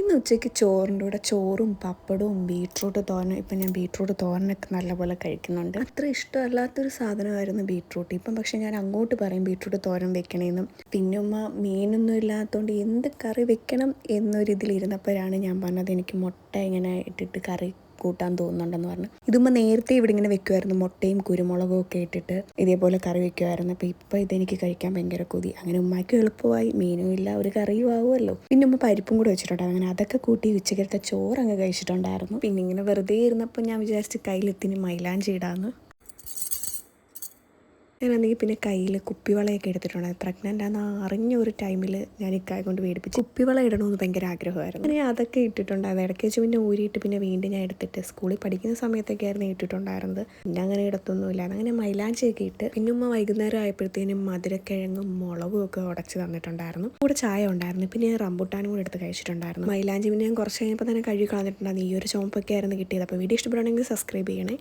ഇന്ന് ഉച്ചയ്ക്ക് ചോറിൻ്റെ കൂടെ ചോറും പപ്പടവും ബീട്രൂട്ട് തോരനും. ഇപ്പം ഞാൻ ബീട്രൂട്ട് തോരനൊക്കെ നല്ലപോലെ കഴിക്കുന്നുണ്ട്. അത്ര ഇഷ്ടമല്ലാത്തൊരു സാധനമായിരുന്നു ബീട്രൂട്ട്. ഇപ്പം പക്ഷേ ഞാൻ അങ്ങോട്ട് പറയും ബീട്രൂട്ട് തോരൻ വെക്കണേന്നും. പിന്നെ ഉമ്മ മീനൊന്നും ഇല്ലാത്തതുകൊണ്ട് എന്ത് കറി വെക്കണം എന്നൊരിതിലിരുന്നപ്പോഴാണ് ഞാൻ പറഞ്ഞത് എനിക്ക് മുട്ട ഇങ്ങനെ ഇട്ടിട്ട് കറി കൂട്ടാൻ തോന്നുന്നുണ്ടെന്ന് പറഞ്ഞു. ഇതുമ്പോൾ നേരത്തെ ഇവിടെ ഇങ്ങനെ വെക്കുമായിരുന്നു, മുട്ടയും കുരുമുളകും ഒക്കെ ഇട്ടിട്ട് ഇതേപോലെ കറി വെക്കുമായിരുന്നു. അപ്പോൾ ഇപ്പോൾ ഇതെനിക്ക് കഴിക്കാൻ ഭയങ്കര കൊതി. അങ്ങനെ ഉമ്മാക്കും എളുപ്പമായി, മീനും ഇല്ല ഒരു കറിയും ആവുമല്ലോ. പിന്നെ ഉമ്മ പരിപ്പും കൂടെ വെച്ചിട്ടുണ്ടായിരുന്നു. അങ്ങനെ അതൊക്കെ കൂട്ടി ഉച്ചക്കത്തെ ചോറ് അങ്ങ് കഴിച്ചിട്ടുണ്ടായിരുന്നു. പിന്നെ ഇങ്ങനെ വെറുതെ ഇരുന്നപ്പോൾ ഞാൻ വിചാരിച്ച് കയ്യിലെത്തിന് മൈലാഞ്ചി ഇടാന്ന്. ഞാനാണെങ്കിൽ പിന്നെ കയ്യിൽ കുപ്പിവളയൊക്കെ എടുത്തിട്ടുണ്ടായിരുന്നു. പ്രഗ്നൻ്റ് ആണെന്ന് അറിഞ്ഞ ഒരു ടൈമിൽ ഞാൻ ഇക്കായെ കൊണ്ട് മേടിപ്പിച്ച് കുപ്പിവള ഇടണമെന്ന് ഭയങ്കര ആഗ്രഹമായിരുന്നു. അങ്ങനെ അതൊക്കെ ഇട്ടിട്ടുണ്ടായിരുന്നു. ഇടയ്ക്ക് വെച്ച് പിന്നെ ഊരിയിട്ട് പിന്നെ വീണ്ടും ഞാൻ എടുത്തിട്ട് സ്കൂളിൽ പഠിക്കുന്ന സമയത്തൊക്കെ ആയിരുന്നു ഇട്ടിട്ടുണ്ടായിരുന്നത്. പിന്നെ അങ്ങനെ ഇടത്തൊന്നുമില്ല. അങ്ങനെ മൈലാഞ്ചിയൊക്കെ ഇട്ട് പിന്നെ ഉമ്മ വൈകുന്നേരം ആയപ്പോഴത്തേനും മധുരക്കിഴങ്ങും മുളകും ഒക്കെ ഉടച്ച് തന്നിട്ടുണ്ടായിരുന്നു. കൂടെ ചായ ഉണ്ടായിരുന്നു. പിന്നെ ഞാൻ റംബുട്ടാനും കൂടെ എടുത്ത് കഴിച്ചിട്ടുണ്ടായിരുന്നു. മൈലാഞ്ചി പിന്നെ ഞാൻ കുറച്ച് കഴിഞ്ഞപ്പോൾ തന്നെ കഴുകി കളഞ്ഞിട്ടുണ്ടായിരുന്നു. ഈ ഒരു ചുമപ്പൊക്കെ ആയിരുന്നു കിട്ടിയത്. അപ്പോൾ വീഡിയോ ഇഷ്ടപ്പെടുകയാണെങ്കിൽ സബ്സ്ക്രൈബ് ചെയ്യണേ.